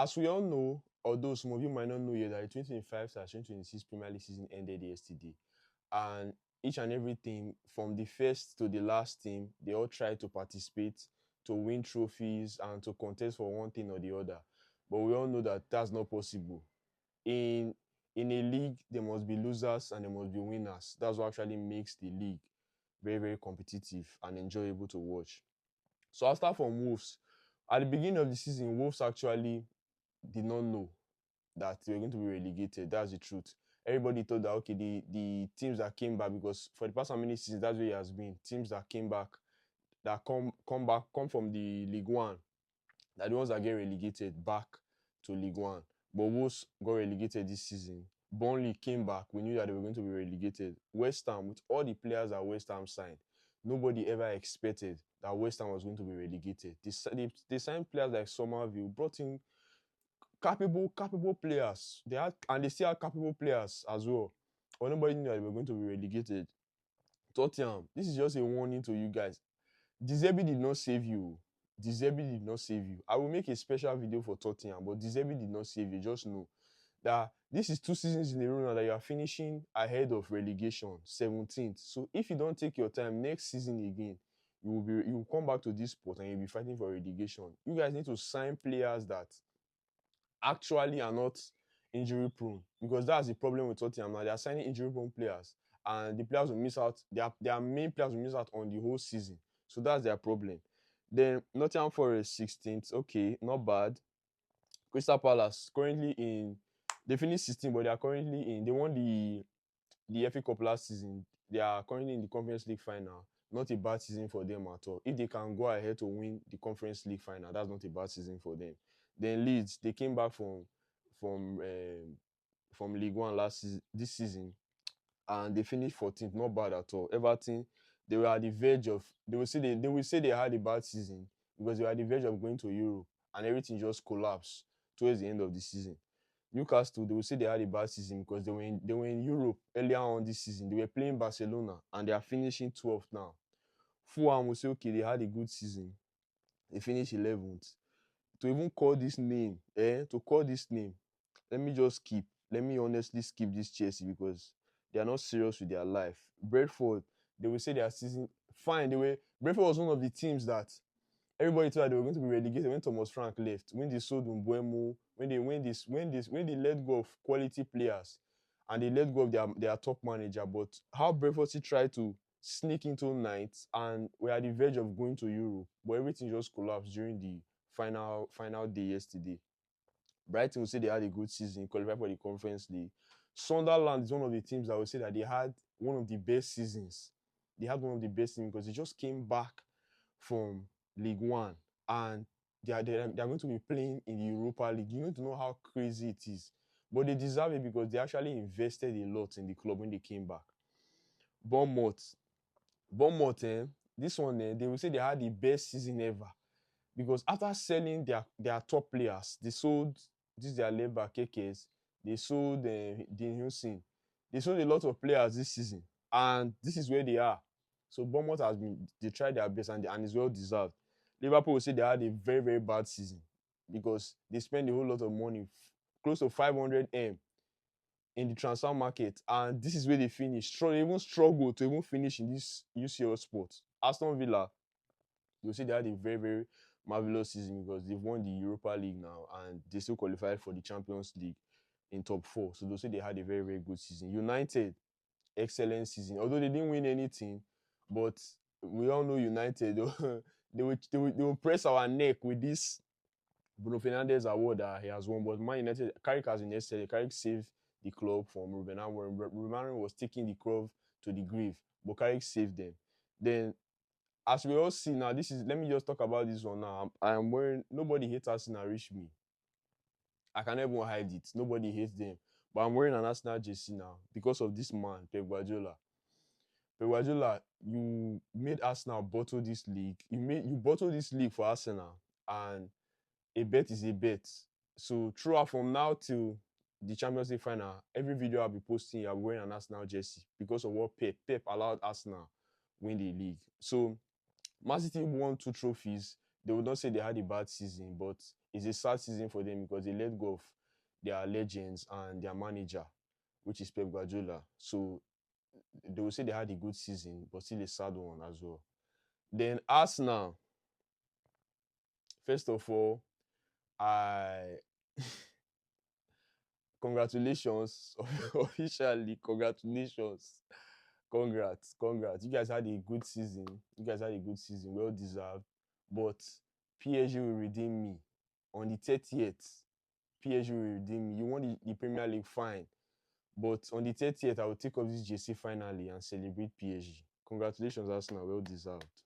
as we all know, although some of you might not know yet, that the 2025/2026 Premier League season ended yesterday. And each and every team, from the first to the last team, they all try to participate, to win trophies, and to contest for one thing or the other. But we all know that that's not possible. In in a league, there must be losers and there must be winners. That's what actually makes the league very, very competitive and enjoyable to watch. So I'll start from Wolves. At the beginning of the season, Wolves actually did not know that they were going to be relegated. That's the truth. Everybody thought that okay, the teams that came back, because for the past how many seasons that's where it has been. Teams that came back, that come from the League One, that the ones that get relegated back to League One. But Wolves got relegated this season. Burnley came back. We knew that they were going to be relegated. West Ham, with all the players that West Ham signed, nobody ever expected that West Ham was going to be relegated. They signed players like Somerville, brought in capable players. They still have capable players as well. But nobody knew that they were going to be relegated. Tottenham, this is just a warning to you guys. De Zerbi did not save you. De Zerbi did not save you. I will make a special video for Tottenham, but De Zerbi did not save you. Just know that this is 2 seasons in a row now that you are finishing ahead of relegation, 17th. So if you don't take your time next season again, you will come back to this spot and you'll be fighting for relegation. You guys need to sign players that actually are not injury prone, because that's the problem with Tottenham now. They are signing injury prone players, and the players will miss out. Their main players will miss out on the whole season. So that's their problem. Then Nottingham Forest 16th. Okay, not bad. Crystal Palace currently in. They finished 16th, but they are currently in. They won the FA Cup last season. They are currently in the Conference League final. Not a bad season for them at all. If they can go ahead to win the Conference League final, that's not a bad season for them. Then Leeds, they came back from League One this season, and they finished 14th. Not bad at all. Everton, they were at the verge of. They will say they had a bad season because they were at the verge of going to Europe, and everything just collapsed towards the end of the season. Newcastle, they will say they had a bad season because they were in Europe earlier on this season. They were playing Barcelona and they are finishing 12th now. Fulham will say, okay, they had a good season. They finished 11th. To even call this name, let me honestly skip this Chelsea because they are not serious with their life. Brentford, they will say their season, fine. Brentford was one of the teams that everybody thought they were going to be relegated when Thomas Frank left, when they sold Mbeumo, when they let go of quality players and they let go of their top manager. But how Brentford still tried to sneak into ninth and we're at the verge of going to Europe, but everything just collapsed during the final day yesterday. Brighton will say they had a good season, qualified for the Conference League. Sunderland is one of the teams that will say that they had one of the best seasons. They had one of the best seasons because they just came back from League One and they're going to be playing in the Europa League. You need to know how crazy it is. But they deserve it because they actually invested a lot in the club when they came back. Bournemouth, this one, they will say they had the best season ever because after selling their top players, they sold their left back Kekes, they sold Dean Hussein, they sold a lot of players this season, and this is where they are. So Bournemouth they tried their best and it's well deserved. Liverpool will say they had a very, very bad season because they spent a whole lot of money, close to 500M in the transfer market, and this is where they finished. They even struggle to even finish in this UCL sport. Aston Villa, you'll see they had a very, very marvelous season because they've won the Europa League now and they still qualified for the Champions League in top 4. So they'll say they had a very, very good season. United, excellent season. Although they didn't win anything, but we all know United, they will press our neck with this Bruno Fernandes award that he has won. But Man United, Carrick has been excellent. Carrick saved the club from Ruben Amorim. Ruben Amorim was taking the club to the grave, but Carrick saved them. Then, as we all see now, let me just talk about this one now. I am wearing, nobody hates Arsenal, reach me. I can never hide it. Nobody hates them. But I'm wearing an Arsenal jersey now because of this man, Pep Guardiola. Pep Guardiola, you made Arsenal bottle this league. You bottled this league for Arsenal, and a bet is a bet. So throughout from now till the Champions League final, every video I'll be posting, I'm wearing an Arsenal jersey because of what Pep allowed Arsenal win the league. So Man City won 2 trophies. They would not say they had a bad season, but it's a sad season for them because they let go of their legends and their manager, which is Pep Guardiola. So they will say they had a good season, but still a sad one as well. Then Arsenal, first of all, I congratulations officially, congratulations, congrats. You guys had a good season. You guys had a good season, well deserved. But PSG will redeem me on the 30th. PSG will redeem me. You won the Premier League, fine. But on the 30th, I will take off this JC finally and celebrate PSG. Congratulations, Arsenal. Well deserved.